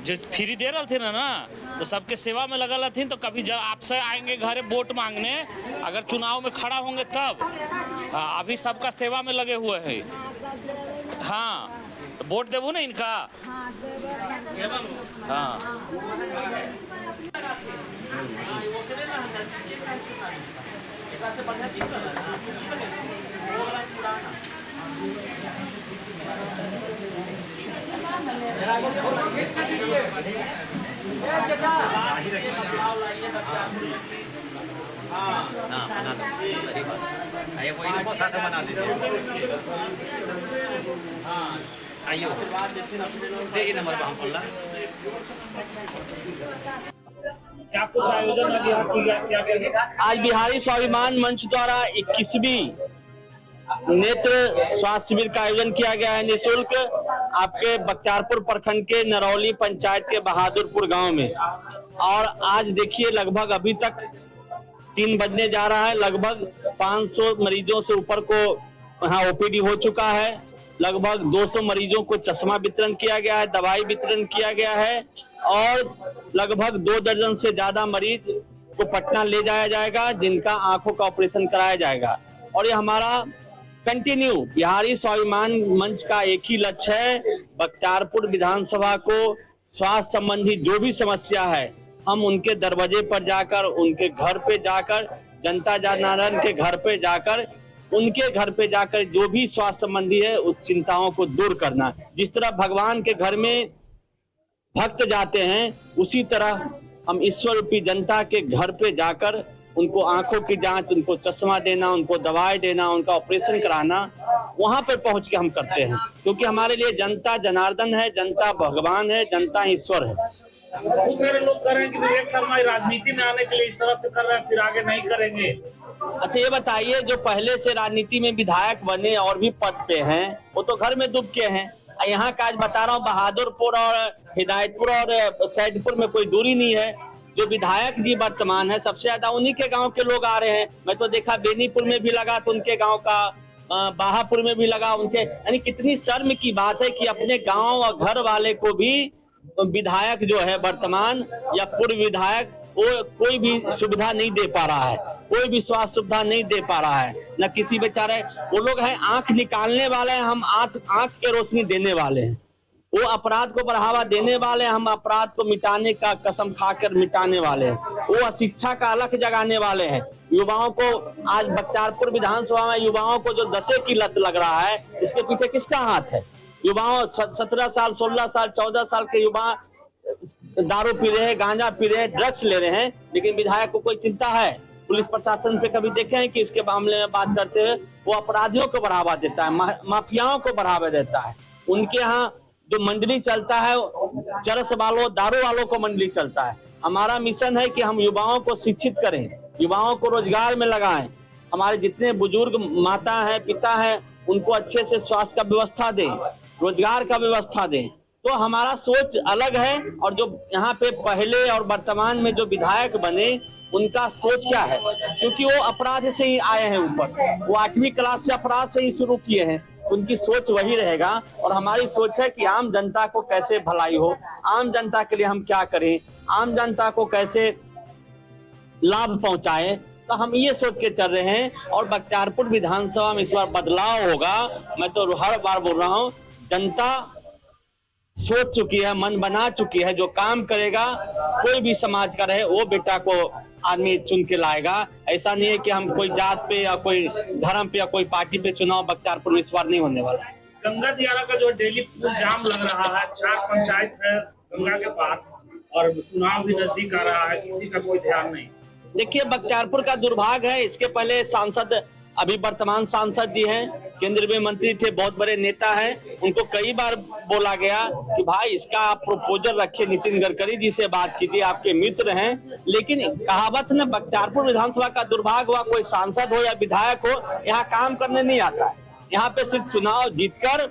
जो फ्री दे रहे थे ना तो सबके सेवा में लगा थी। तो कभी जब आपसे आएंगे घरे वोट मांगने, अगर चुनाव में खड़ा होंगे तब। हाँ, अभी सबका सेवा में लगे हुए हैं। हाँ, तो वोट देवो ना इनका। हाँ, क्या कुछ आयोजन आज बिहारी स्वाभिमान मंच द्वारा 21वीं नेत्र स्वास्थ्य शिविर का आयोजन किया गया है निःशुल्क आपके बख्तियारपुर प्रखंड के नरौली पंचायत के बहादुरपुर गांव में। और आज देखिए लगभग अभी तक 3 बजने जा रहा है, लगभग 500 मरीजों से ऊपर को यहाँ ओपीडी हो चुका है। लगभग 200 मरीजों को चश्मा वितरण किया गया है, दवाई वितरण किया गया है और लगभग 2 दर्जन से ज्यादा मरीज को पटना ले जाया जाएगा जिनका आंखों का ऑपरेशन कराया जाएगा। और ये हमारा कंटिन्यू बिहारी स्वाभिमान मंच का एक ही लक्ष्य है, बख्तियारपुर विधानसभा को स्वास्थ्य संबंधी जो भी समस्या है हम उनके दरवाजे पर जाकर, उनके घर पे जाकर, जनता जनार्दन के घर पे जाकर, उनके घर पे जाकर जो भी स्वास्थ्य संबंधी है उस चिंताओं को दूर करना। जिस तरह भगवान के घर में भक्त जाते हैं उसी तरह हम ईश्वर रूपी जनता के घर पे जाकर उनको आंखों की जांच, उनको चश्मा देना, उनको दवाई देना, उनका ऑपरेशन कराना, वहां पर पहुंच के हम करते हैं। क्योंकि हमारे लिए जनता जनार्दन है, जनता भगवान है, जनता ईश्वर है। बहुत सारे लोग कह रहे हैं कि एक साल में राजनीति में आने के लिए इस तरह से कर रहे हैं, फिर आगे नहीं करेंगे। अच्छा ये बताइए, जो पहले से राजनीति में विधायक बने और भी पद पे हैं वो तो घर में डूब के हैं। यहाँ का आज बता रहा हूँ, बहादुरपुर और हिदायतपुर और सैदपुर में कोई दूरी नहीं है। जो विधायक जी वर्तमान है सबसे ज्यादा उन्हीं के गांव के लोग आ रहे हैं। मैं तो देखा बेनीपुर में भी लगा तो उनके गांव का, बाहापुर में भी लगा उनके। यानी कितनी शर्म की बात है कि अपने गांव और घर वाले को भी विधायक जो है वर्तमान या पूर्व विधायक वो कोई भी सुविधा नहीं दे पा रहा है, कोई भी स्वास्थ्य सुविधा नहीं दे पा रहा है। न किसी बेचारे, वो लोग हैं आंख निकालने वाले हैं, हम आंख के रोशनी देने वाले हैं। वो अपराध को बढ़ावा देने वाले, हम अपराध को मिटाने का कसम खाकर मिटाने वाले हैं। वो अशिक्षा का अलख जगाने वाले हैं। युवाओं को आज बख्तियारपुर विधानसभा में युवाओं को जो नशे की लत लग रहा है, इसके पीछे किसका हाथ है? युवाओं 17 साल, 16 साल, 14 साल के युवा दारू पी रहे हैं, गांजा पी रहे हैं, ड्रग्स ले रहे हैं, लेकिन विधायक को कोई चिंता है? पुलिस प्रशासन पे कभी देखे हैं कि इसके मामले में बात करते हैं? वो अपराधियों को बढ़ावा देता है, माफियाओं को बढ़ावा देता है। उनके यहाँ जो मंडली चलता है, चरस वालों, दारू वालों को मंडली चलता है। हमारा मिशन है कि हम युवाओं को शिक्षित करें, युवाओं को रोजगार में लगाएं। हमारे जितने बुजुर्ग माता हैं, पिता हैं, उनको अच्छे से स्वास्थ्य का व्यवस्था दें, रोजगार का व्यवस्था दें। तो हमारा सोच अलग है। और जो यहाँ पे पहले और वर्तमान में जो विधायक बने उनका सोच क्या है? क्योंकि वो अपराध से ही आए हैं ऊपर, वो 8वीं क्लास से अपराध से ही शुरू किए हैं, उनकी सोच वही रहेगा। और हमारी सोच है कि आम जनता को कैसे भलाई हो, आम जनता के लिए हम क्या करें, आम जनता को कैसे लाभ पहुंचाएं। तो हम ये सोच के चल रहे हैं। और बख्तियारपुर विधानसभा में इस बार बदलाव होगा। मैं तो हर बार बोल रहा हूँ, जनता सोच चुकी है, मन बना चुकी है, जो काम करेगा कोई भी समाज का रहे वो बेटा को आदमी चुन के लाएगा। ऐसा नहीं है कि हम कोई जात पे या कोई धर्म पे या कोई पार्टी पे चुनाव बख्तियारपुर में इस बार नहीं होने वाला है। गंगा दियारा का जो डेली जाम लग रहा है, 4 पंचायत है गंगा के पास और चुनाव भी नजदीक आ रहा है, किसी का कोई ध्यान नहीं। देखिए बख्तियारपुर का दुर्भाग्य है, इसके पहले सांसद, अभी वर्तमान सांसद जी हैं, केंद्र में मंत्री थे, बहुत बड़े नेता हैं, उनको कई बार बोला गया कि भाई इसका आप प्रपोजल रखिए, नितिन गडकरी जी से बात कीजिए, आपके मित्र हैं। लेकिन कहावत न, बख्तियारपुर विधानसभा का दुर्भाग्य हुआ, कोई सांसद हो या विधायक हो यहाँ काम करने नहीं आता है। यहाँ पे सिर्फ चुनाव जीतकर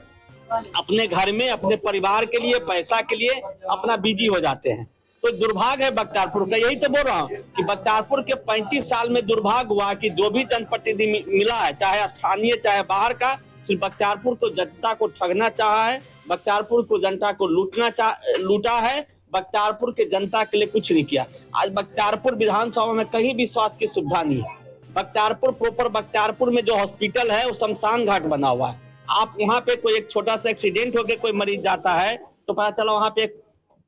अपने घर में, अपने परिवार के लिए, पैसा के लिए अपना बिजी हो जाते हैं। तो दुर्भाग्य है बख्तियारपुर का। यही तो बोल रहा हूँ कि बख्तियारपुर के 35 साल में दुर्भाग्य हुआ कि जो भी जनप्रतिनिधि मिला है, चाहे स्थानीय चाहे बाहर का, सिर्फ बख्तियारपुर को जनता को ठगना चाहा है, बख्तियारपुर को जनता को लूटा है, बख्तियारपुर के जनता के लिए कुछ नहीं किया। आज बख्तियारपुर विधानसभा में कहीं भी स्वास्थ्य की सुविधा नहीं है। बख्तियारपुर प्रॉपर बख्तियारपुर में जो हॉस्पिटल है वो शमशान घाट बना हुआ है। आप वहाँ पे कोई एक छोटा सा एक्सीडेंट होकर कोई मरीज जाता है तो पता चला वहाँ पे एक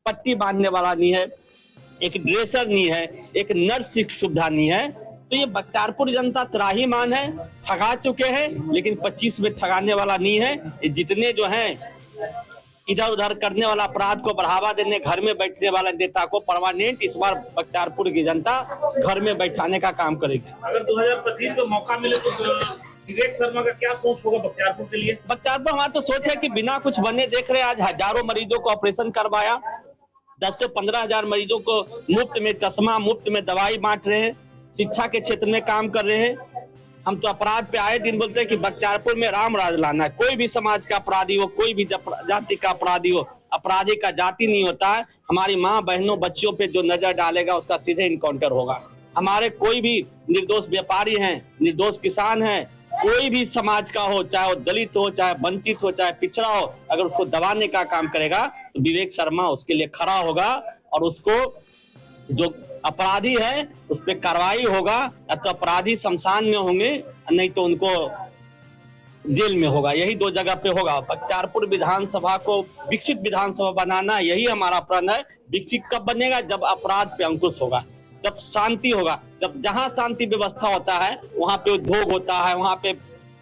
पट्टी बांधने वाला नहीं है, एक ड्रेसर नहीं है, एक नर्स की सुविधा नहीं है। तो ये बख्तियारपुर जनता त्राहीमाम है, ठगा चुके हैं, लेकिन 25 में ठगाने वाला नहीं है। ये जितने जो हैं इधर उधर करने वाला अपराध को बढ़ावा देने, घर में बैठने वाला नेता को परमानेंट इस बार बख्तियारपुर की जनता घर में बैठाने का काम करेगी। अगर 2025 में मौका मिले तो विवेक शर्मा का क्या सोच होगा बख्तियारपुर के लिए? बख्तियारपुर हमारा तो सोच है कि बिना कुछ बने देख रहे, आज हजारों मरीजों को ऑपरेशन करवाया, 10 से 15 हजार मरीजों को मुफ्त में चश्मा, मुफ्त में दवाई बांट रहे हैं, शिक्षा के क्षेत्र में काम कर रहे हैं। हम तो अपराध पे आए दिन बोलते हैं कि बख्तियारपुर में राम राज लाना है। कोई भी समाज का अपराधी हो, कोई भी जाति का अपराधी हो, अपराधी का जाति नहीं होता है। हमारी माँ बहनों बच्चियों पे जो नजर डालेगा उसका सीधे इनकाउंटर होगा। हमारे कोई भी निर्दोष व्यापारी हैं, निर्दोष किसान हैं, कोई भी समाज का हो, चाहे वो दलित हो, चाहे वंचित हो, चाहे पिछड़ा हो, अगर उसको दबाने का काम करेगा तो विवेक शर्मा उसके लिए खड़ा होगा और उसको जो अपराधी है उस पर कार्रवाई होगा। या तो अपराधी शमशान में होंगे, नहीं तो उनको जेल में होगा। यही 2 जगह पे होगा। बख्तियारपुर विधानसभा को विकसित विधानसभा बनाना यही हमारा प्रण है। विकसित कब बनेगा? जब अपराध पे अंकुश होगा, जब शांति होगा। जब जहां शांति व्यवस्था होता है वहां पे उद्योग होता है, वहां पे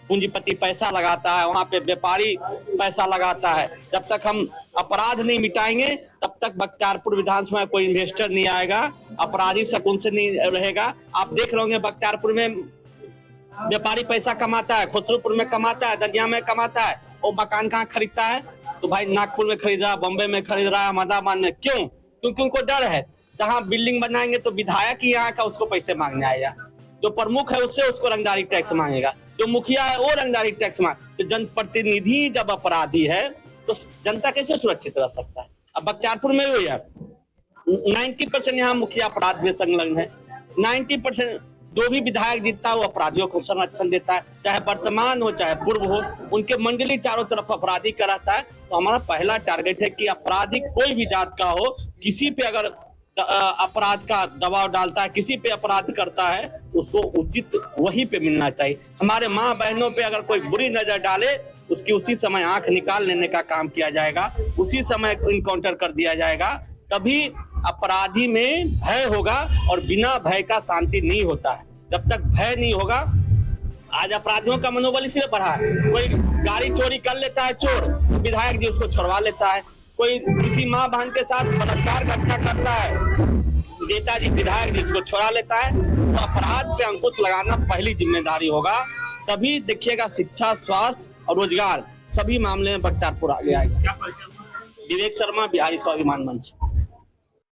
पूंजीपति पैसा लगाता है, वहां पे व्यापारी पैसा लगाता है। जब तक हम अपराध नहीं मिटाएंगे तब तक बख्तियारपुर विधानसभा में कोई इन्वेस्टर नहीं आएगा, अपराधी शकुन से नहीं रहेगा। आप देख रहे होंगे बख्तियारपुर में व्यापारी पैसा कमाता है, खुसरूपुर में कमाता है, दनिया में कमाता है, वो मकान कहाँ खरीदता है? तो भाई नागपुर में खरीद रहा है, बॉम्बे में खरीद रहा है, अहमदाबाद में। क्यों? क्योंकि उनको डर है जहाँ बिल्डिंग बनाएंगे तो विधायक ही यहाँ का उसको पैसे मांगने आएगा, जो प्रमुख है उससे उसको रंगदारी टैक्स मांगेगा, जो मुखिया है वो रंगदारी टैक्स मांग। तो जनप्रतिनिधि जब अपराधी है तो जनता कैसे सुरक्षित रह सकता है? अब बख्तियारपुर में भी है 90% यहाँ मुखिया अपराध में संलग्न है। 90% जो भी विधायक जीतता है वो अपराधियों को संरक्षण देता है, चाहे वर्तमान हो चाहे पूर्व हो, उनके मंडली चारों तरफ अपराधी कराता है। तो हमारा पहला टारगेट है कि अपराधी कोई भी जात का हो, किसी पे अगर अपराध का दबाव डालता है, किसी पे अपराध करता है, उसको उचित वहीं पे मिलना चाहिए। हमारे माँ बहनों पे अगर कोई बुरी नजर डाले उसकी उसी समय आंख निकाल लेने का काम किया जाएगा, उसी समय इनकाउंटर कर दिया जाएगा। तभी अपराधी में भय होगा, और बिना भय का शांति नहीं होता है। जब तक भय नहीं होगा, आज अपराधियों का मनोबल इसलिए बढ़ा है। कोई गाड़ी चोरी कर लेता है चोर, विधायक जी उसको छुड़वा लेता है। कोई किसी माँ बहन के साथ बलात्कार घटना करता है, नेताजी विधायक जी उसको छुड़ा लेता है। तो अपराध पे अंकुश लगाना पहली जिम्मेदारी होगा, तभी देखिएगा शिक्षा, स्वास्थ्य और रोजगार सभी मामले में बख्तियारपुर आगे आएगा। क्या परिचय? विवेक शर्मा, बिहारी स्वाभिमान मंच।